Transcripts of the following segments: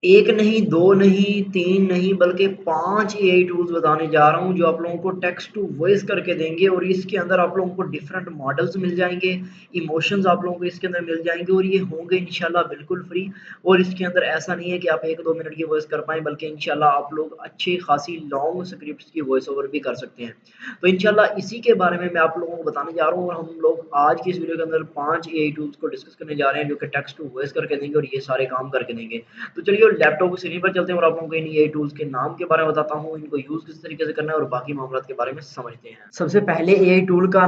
एक नहीं, 2 नहीं, 3 नहीं बल्कि 5 एआई टूल्स बताने जा रहा हूँ जो आप लोगों को टेक्स्ट टू वॉइस करके देंगे और इसके अंदर आप लोगों को डिफरेंट मॉडल्स मिल जाएँगे, इमोशंस आप लोगों को इसके अंदर मिल जाएँगे और ये होंगे इंशाल्लाह बिल्कुल फ्री। और इसके अंदर ऐसा नहीं है कि आप 1-2 मिनट की वॉइस कर पाएँ बल्कि इंशाल्लाह आप लोग अच्छी खासी लॉन्ग स्क्रिप्ट्स की वॉइस ओवर भी कर सकते हैं। तो इंशाल्लाह इसी के बारे में मैं आप लोगों को बताने जा रहा हूँ और हम लोग आज की इस वीडियो के अंदर 5 एआई टूल्स को डिस्कस करने जा रहे हैं जो कि टेक्स्ट टू वॉइस करके देंगे और ये सारे काम करके देंगे। तो चलिए लैपटॉप की स्क्रीन पर चलते हैं और आप लोगों को इन एआई टूल्स के नाम के बारे में बताता हूँ, इनको यूज़ किस तरीके से करना है और बाकी मामलात के बारे में समझते हैं। सबसे पहले एआई टूल का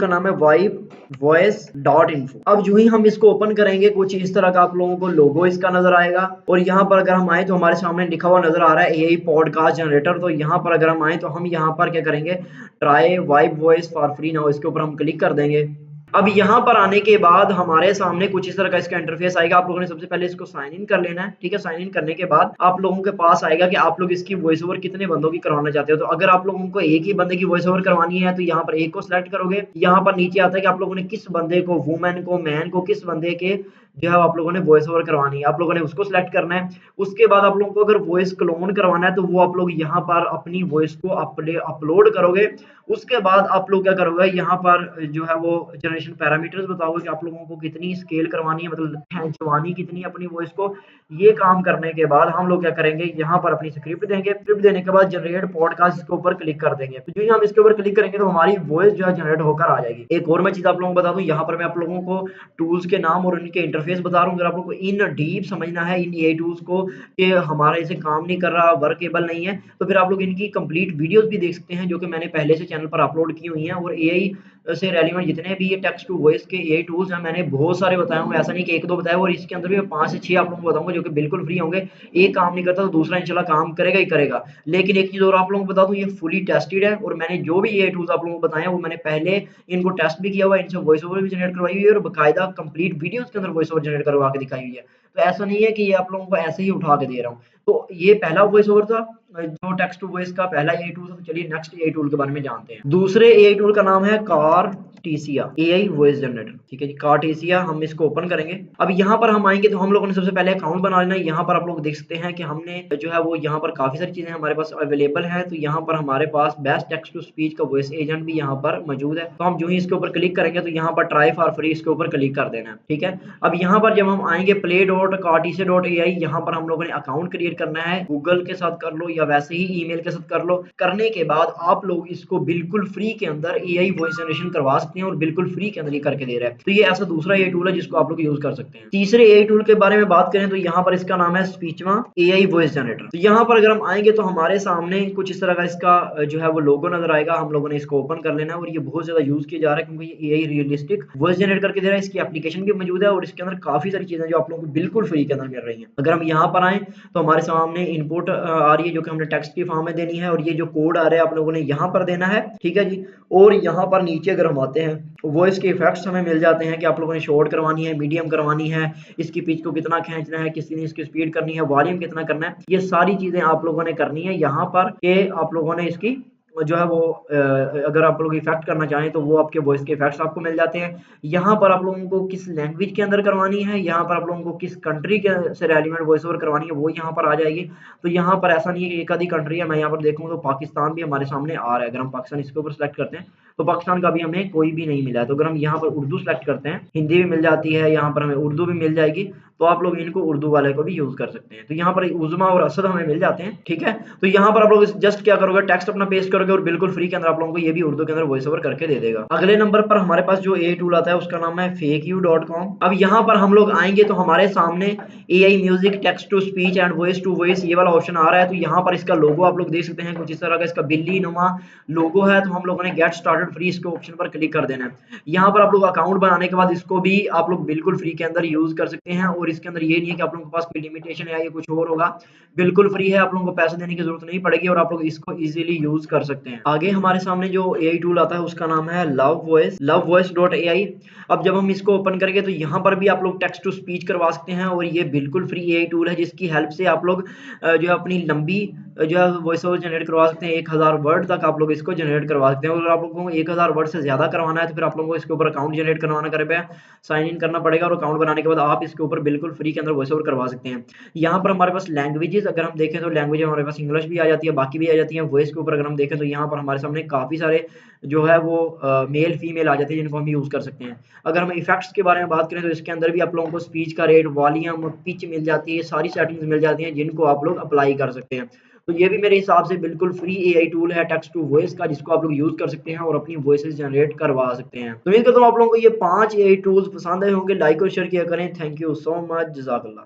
नाम है वाइब वॉइस डॉट इन्फो। अब जो ही हम इसको ओपन करेंगे कुछ इस तरह का आप लोगों को लोगो इसका नजर आएगा और यहाँ पर अगर हम आए तो हमारे सामने लिखा हुआ नजर आ रहा है एआई पॉडकास्ट जनरेटर। तो यहाँ पर अगर हम आए तो हम यहाँ पर क्या करेंगे, try vibe voice for free now, इसके ऊपर हम क्लिक कर देंगे। अब यहाँ पर आने के बाद हमारे सामने कुछ इस तरह का इसका इंटरफेस आएगा। आप लोगों ने सबसे पहले इसको साइन इन कर लेना है, ठीक है। साइन इन करने के बाद आप लोगों के पास आएगा कि आप लोग इसकी वॉइस ओवर कितने बंदों की करवाना चाहते हो। तो अगर आप लोगों को एक ही बंदे की वॉइस ओवर करवानी है तो यहाँ पर एक को सिलेक्ट करोगे। यहाँ पर नीचे आता है कि आप लोगों ने किस बंदे को, वुमेन को, मैन को, किस बंदे के जो है आप लोगों ने वॉइस ओवर करवानी है, आप लोगों ने उसको सिलेक्ट करना है। उसके बाद आप लोगों को अगर वॉइस क्लोन करवाना है तो वो आप लोग यहाँ पर अपनी वॉइस को अपलोड करोगे। उसके बाद आप लोग क्या करोगे, यहाँ पर जो है वो जनरेशन पैरामीटर्स बताओगे कि आप लोगों को कितनी स्केल करवानी है, मतलब खींचवानी कितनी अपनी वॉइस को। ये काम करने के बाद हम लोग क्या करेंगे, यहाँ पर अपनी स्क्रिप्ट देंगे। स्क्रिप्ट देने के बाद जनरेट पॉडकास्ट के ऊपर क्लिक कर देंगे। तो जो ही हम इसके ऊपर क्लिक करेंगे तो हमारी वॉइस जो है जनरेट होकर आ जाएगी। एक और मैं चीज आप लोगों को बता दूं, यहाँ पर मैं आप लोगों को टूल्स के नाम और उनके इंटरफेस बता रहा हूँ। अगर आप लोगों को इन डीप समझना है इन ए टूल्स को कि हमारा इसे काम नहीं कर रहा, वर्केबल नहीं है, तो फिर आप लोग इनकी कंप्लीट वीडियोस भी देख सकते हैं जो कि मैंने पहले से चैनल पर अपलोड की हुई हैं। और एआई से रेलिवेंट जितने भी ये टेक्स्ट टू वॉइस के एआई टूल्स हैं मैंने बहुत सारे बताए होंगे, ऐसा नहीं कि एक दो बताए। और इसके अंदर भी मैं 5 से 6 आप लोगों को बताऊंगा जो कि बिल्कुल फ्री होंगे। एक काम नहीं करता तो दूसरा इंशाल्लाह काम करेगा ही करेगा। लेकिन एक चीज और आप लोगों को बता दूं, ये फुली टेस्टेड है और मैंने जो भी एआई टूल्स आप लोगों को बताए हैं वो मैंने पहले इनको टेस्ट भी किया हुआ है, इनसे वॉइस ओवर भी जनरेट करवाई हुई है और बाकायदा कंप्लीट वीडियोस के अंदर वॉइस ओवर जनरेट करवा के दिखाई हुई है। तो ऐसा नहीं है कि ये आप लोगों को ऐसे ही उठा के दे रहा हूँ। तो ये पहला वॉइस ओवर था, जो टेक्स्ट टू वॉइस का पहला एआई टूल था। तो चलिए नेक्स्ट एआई टूल के बारे में जानते हैं। दूसरे एआई टूल का नाम है कार्टेसिया एआई वॉइस जनरेटर, ठीक है जी। कार्टेसिया हम इसको ओपन करेंगे। अब यहाँ पर हम आएंगे तो हम लोगों ने सबसे पहले अकाउंट बना लेना है। यहाँ पर आप लोग देख सकते हैं कि हमने जो है वो यहाँ पर काफी सारी चीजें हमारे पास अवेलेबल है। तो यहाँ पर हमारे पास बेस्ट टेक्स्ट टू स्पीच का वॉइस एजेंट भी यहाँ पर मौजूद है। तो हम जो ही इसके ऊपर क्लिक करेंगे तो यहाँ पर ट्राई फॉर फ्री इसके ऊपर क्लिक कर देना है, ठीक है। अब यहाँ पर जब हम आएंगे प्ले डॉट कार्टेसिया डॉट एआई, यहाँ पर हम लोगों ने अकाउंट क्रिएट करना है। गूगल के साथ कर लो या वैसे ही ईमेल के साथ कर लो। करने के बाद आप लोग इसको बिल्कुल फ्री के अंदर एआई वॉइस जनरेशन करवा सकते हैं और बिल्कुल फ्री के अंदर ये करके दे रहा है। तो ये ऐसा दूसरा एआई टूल है जिसको आप लोग यूज कर सकते हैं। तीसरे एआई टूल के बारे में बात करें तो यहाँ पर इसका नाम है स्पीचमा एआई वॉइस जनरेटर। तो यहाँ पर अगर हम आएंगे तो हमारे सामने कुछ इस तरह का इसका जो है वो लोगो नजर आएगा। हम लोगों ने इसको ओपन कर लेना है और ये बहुत ज्यादा यूज किया जा रहा है क्योंकि ये एआई रियलिस्टिक वॉइस जनरेट करके दे रहा है। इसकी एप्लीकेशन भी मौजूद है और इसके अंदर काफी सारी चीजें जो आप लोगों को बिल्कुल फ्री के अंदर मिल रही हैं। अगर हम यहाँ पर आए तो हमारे सामने इनपुट आ रही है जो कि हमने टेक्स्ट की फॉर्म में देनी है और ये जो कोड आ रहा है आप लोगों ने यहाँ पर देना है, ठीक है जी। और यहाँ पर नीचे अगर हम आते हैं वॉइस के इफेक्ट्स हमें मिल जाते हैं कि आप लोगों ने शॉर्ट करवानी है, मीडियम करवानी है, इसकी पिच को कितना खींचना है, किसी ने इसकी स्पीड करनी है, वॉल्यूम कितना करना है। ये सारी चीजें आप लोगों ने करनी है यहाँ पर कि आप लोगों ने इसकी जो है वो अगर आप लोग इफेक्ट करना चाहें तो वो आपके वॉइस के इफेक्ट्स आपको मिल जाते हैं। यहाँ पर आप लोगों को किस लैंग्वेज के अंदर करवानी है, यहाँ पर आप लोगों को किस कंट्री के से रेलिवेंट वॉइस ओवर करवानी है वो यहाँ पर आ जाएगी। तो यहाँ पर ऐसा नहीं है कि एक आधी कंट्री है। मैं यहाँ पर देखूँ तो पाकिस्तान भी हमारे सामने आ रहा है। अगर हम पाकिस्तान इसके ऊपर सेलेक्ट करते हैं तो पाकिस्तान का भी हमें कोई भी नहीं मिला है। तो अगर हम यहाँ पर उर्दू सेलेक्ट करते हैं, हिंदी भी मिल जाती है, यहाँ पर हमें उर्दू भी मिल जाएगी। तो आप लोग इनको उर्दू वाले को भी यूज कर सकते हैं। तो यहाँ पर उज़मा और असद हमें मिल जाते हैं, ठीक है। तो यहाँ पर आप लोग जस्ट क्या करोगे, टेक्स्ट अपना पेस्ट करोगे और बिल्कुल फ्री के अंदर आप लोगों को ये भी उर्दू के अंदर वॉइस ओवर करके दे देगा। अगले नंबर पर हमारे पास जो ए टूल आता है उसका नाम है fakeyou.com। अब यहाँ पर हम लोग आएंगे तो हमारे सामने AI music text to speech and voice to voice ये वाला ऑप्शन आ रहा है। तो यहाँ पर इसका लोगो आप लोग देख सकते हैं, कुछ इस तरह का इसका बिल्ली नुमा लोगो है। तो हम लोगों ने गेट स्टार्टेड फ्री इसके ऑप्शन पर क्लिक कर देना है। यहाँ पर आप लोग अकाउंट बनाने के बाद इसको भी आप लोग बिल्कुल फ्री के अंदर यूज कर सकते हैं और इसके अंदर ये नहीं है कि आप लोगों के पास कोई लिमिटेशन है या ये कुछ और होगा। बिल्कुल फ्री है, आप लोगों को पैसे देने की जरूरत नहीं पड़ेगी और आप लोग इसको इजीली यूज कर सकते हैं। आगे हमारे सामने जो एआई टूल आता है उसका नाम है लव वॉइस डॉट एआई। अब जब हम इसको ओपन करेंगे तो यहाँ पर भी आप लोग टेक्स्ट टू स्पीच करवा सकते हैं और ये बिल्कुल फ्री एआई टूल है जिसकी हेल्प से आप लोग जो है अपनी लंबी जो है वॉइस ओवर जनरेट करवा सकते हैं। 1000 वर्ड तक आप लोग इसको जनरेट करवा सकते हैं। और आप लोगों को 1000 वर्ड से ज्यादा करवाना है तो फिर आप लोगों को इसके ऊपर अकाउंट जनरेट करवाना, कर पे साइन इन करना पड़ेगा और अकाउंट बनाने के बाद आप इसके ऊपर बिल्कुल बिल्कुल फ्री के अंदर वॉइस ओवर करवा सकते हैं। यहाँ पर हमारे पास लैंग्वेजेस अगर हम देखें तो लैंग्वेज हमारे पास इंग्लिश भी आ जाती है, बाकी भी आ जाती है। वॉइस के ऊपर अगर हम देखें तो यहाँ पर हमारे सामने काफ़ी सारे जो है वो मेल फीमेल आ जाते हैं जिनको हम यूज़ कर सकते हैं। अगर हम इफेक्ट्स के बारे में बात करें तो इसके अंदर भी आप लोगों को स्पीच का रेट, वॉल्यूम, पिच मिल जाती है, सारी सेटिंग्स मिल जाती हैं जिनको आप लोग अप्लाई कर सकते हैं। तो ये भी मेरे हिसाब से बिल्कुल फ्री एआई टूल है टेक्स्ट टू वॉइस का, जिसको आप लोग यूज़ कर सकते हैं और अपनी वॉइसेस जनरेट करवा सकते हैं। तो उम्मीद करता हूँ आप लोगों को ये 5 एआई टूल्स पसंद आए होंगे। लाइक और शेयर किया करें। Thank you so much. जज़ाकल्लाह।